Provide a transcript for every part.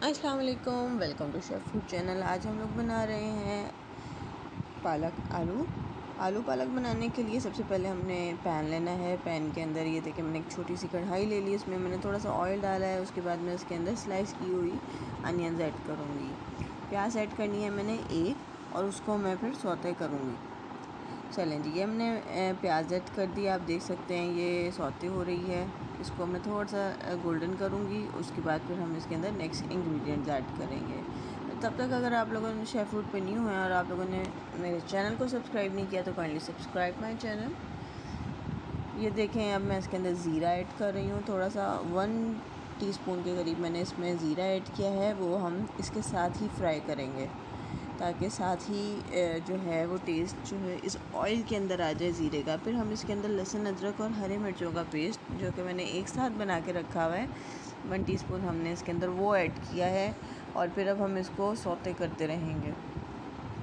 अस्सलाम वालेकुम, welcome to chef food channel. आज हम लोग बना रहे हैं आलू पालक बनाने के लिए सबसे पहले हमने पैन लेना है। पैन के अंदर ये देखिए मैंने एक छोटी सी कढ़ाई ले ली, इसमें मैंने थोड़ा सा ऑयल डाला है। उसके बाद मैं इसके अंदर स्लाइस की हुई अनियंस ऐड करूँगी। प्याज ऐड करनी है मैंने एक, और उसको मैं फिर सौते करूँगी। चलें जी, ये हमने प्याज ऐड कर दिया। आप देख सकते हैं ये सौते हो रही है। इसको मैं थोड़ा सा गोल्डन करूँगी। उसके बाद फिर हम इसके अंदर नेक्स्ट इंग्रेडिएंट्स ऐड करेंगे। तब तक अगर आप लोगों ने शेफ़ फूड पे न्यू हैं और आप लोगों ने मेरे चैनल को सब्सक्राइब नहीं किया तो काइंडली सब्सक्राइब माय चैनल। ये देखें, अब मैं इसके अंदर ज़ीरा ऐड कर रही हूँ। थोड़ा सा 1 टीस्पून के करीब मैंने इसमें ज़ीरा ऐड किया है। वो हम इसके साथ ही फ्राई करेंगे ताकि साथ ही जो है वो टेस्ट जो है इस ऑयल के अंदर आ जाए ज़ीरे का। फिर हम इसके अंदर लहसुन, अदरक और हरी मिर्चों का पेस्ट जो कि मैंने एक साथ बना के रखा हुआ है 1 टीस्पून हमने इसके अंदर वो ऐड किया है। और फिर अब हम इसको सौते करते रहेंगे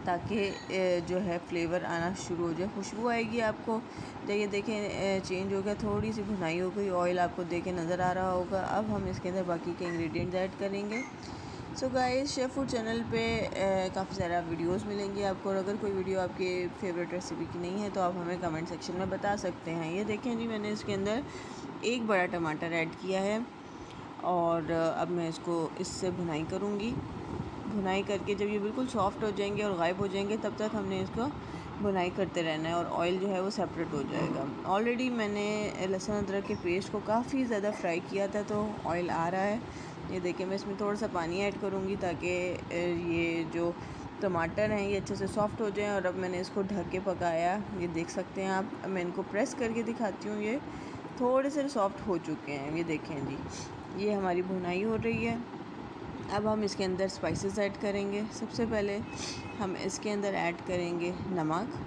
ताकि जो है फ्लेवर आना शुरू हो जाए, खुशबू आएगी आपको। तो ये देखें चेंज हो गया, थोड़ी सी भुनाई हो गई, ऑयल आपको देखे नज़र आ रहा होगा। अब हम इसके अंदर बाकी के इंग्रेडिएंट्स ऐड करेंगे। So guys, chef food channel पे काफ़ी सारा वीडियोस मिलेंगे आपको, और अगर कोई वीडियो आपके फेवरेट रेसिपी की नहीं है तो आप हमें कमेंट सेक्शन में बता सकते हैं। ये देखें जी, मैंने इसके अंदर एक बड़ा टमाटर ऐड किया है और अब मैं इसको इससे भुनाई करूँगी। भुनाई करके जब ये बिल्कुल सॉफ्ट हो जाएंगे और गायब हो जाएंगे तब तक हमने इसको भुनाई करते रहना है और ऑयल जो है वो सेपरेट हो जाएगा। ऑलरेडी मैंने लहसुन अदरक के पेस्ट को काफ़ी ज़्यादा फ्राई किया था तो ऑयल आ रहा है। ये देखिए, मैं इसमें थोड़ा सा पानी ऐड करूँगी ताकि ये जो टमाटर हैं ये अच्छे से सॉफ्ट हो जाएं। और अब मैंने इसको ढक के पकाया, ये देख सकते हैं आप। मैं इनको प्रेस करके दिखाती हूँ, ये थोड़े से सॉफ्ट हो चुके हैं। ये देखें जी, ये हमारी भुनाई हो रही है। अब हम इसके अंदर स्पाइसेस ऐड करेंगे। सबसे पहले हम इसके अंदर ऐड करेंगे नमक।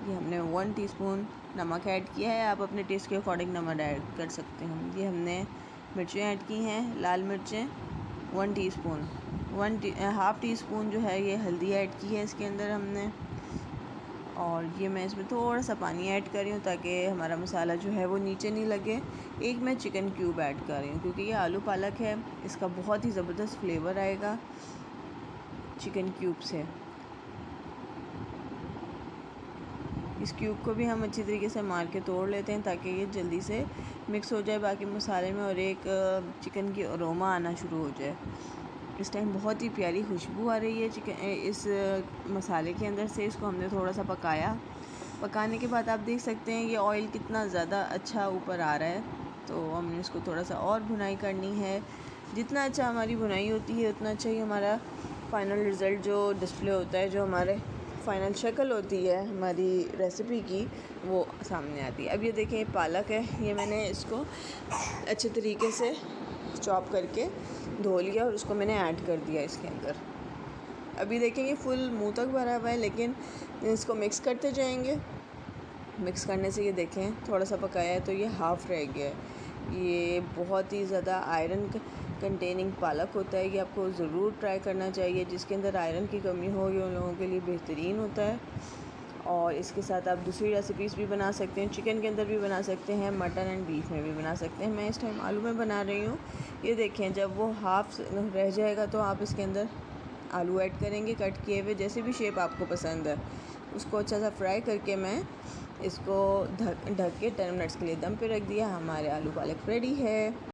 ये हमने 1 टीस्पून नमक ऐड किया है। आप अपने टेस्ट के अकॉर्डिंग नमक ऐड कर सकते हैं। ये हमने मिर्चें ऐड की हैं, लाल मिर्चें 1 टीस्पून। हाफ़ टी स्पून जो है ये हल्दी ऐड की है इसके अंदर हमने। और ये मैं इसमें थोड़ा सा पानी ऐड कर रही हूँ ताकि हमारा मसाला जो है वो नीचे नहीं लगे। एक मैं चिकन क्यूब ऐड कर रही हूँ क्योंकि ये आलू पालक है, इसका बहुत ही ज़बरदस्त फ्लेवर आएगा चिकन क्यूब से। इस क्यूब को भी हम अच्छी तरीके से मार के तोड़ लेते हैं ताकि ये जल्दी से मिक्स हो जाए बाकी मसाले में और एक चिकन की अरोमा आना शुरू हो जाए। इस टाइम बहुत ही प्यारी खुशबू आ रही है चिकन इस मसाले के अंदर से। इसको हमने थोड़ा सा पकाने के बाद आप देख सकते हैं ये ऑयल कितना ज़्यादा अच्छा ऊपर आ रहा है। तो हमने इसको थोड़ा सा और भुनाई करनी है। जितना अच्छा हमारी भुनाई होती है उतना अच्छा ही हमारा फ़ाइनल रिज़ल्ट जो डिस्प्ले होता है, जो हमारे फ़ाइनल शक्ल होती है हमारी रेसिपी की, वो सामने आती है। अब ये देखें पालक है, ये मैंने इसको अच्छे तरीके से चॉप करके धो लिया और उसको मैंने ऐड कर दिया इसके अंदर। अभी देखेंगे फुल मुंह तक भरा हुआ है, लेकिन इसको मिक्स करते जाएंगे। मिक्स करने से ये देखें थोड़ा सा पकाया है तो ये हाफ़ रह गया है। ये बहुत ही ज़्यादा आयरन कंटेनिंग पालक होता है, ये आपको ज़रूर ट्राई करना चाहिए। जिसके अंदर आयरन की कमी हो ये उन लोगों के लिए बेहतरीन होता है। और इसके साथ आप दूसरी रेसिपीज़ भी बना सकते हैं, चिकन के अंदर भी बना सकते हैं, मटन एंड बीफ में भी बना सकते हैं। मैं इस टाइम आलू में बना रही हूँ। ये देखें, जब वो हाफ़ रह जाएगा तो आप इसके अंदर आलू ऐड करेंगे कट किए हुए, जैसे भी शेप आपको पसंद है। उसको अच्छा सा फ्राई करके मैं इसको ढक के 10 मिनट्स के लिए दम पे रख दिया। हमारे आलू पालक रेडी है।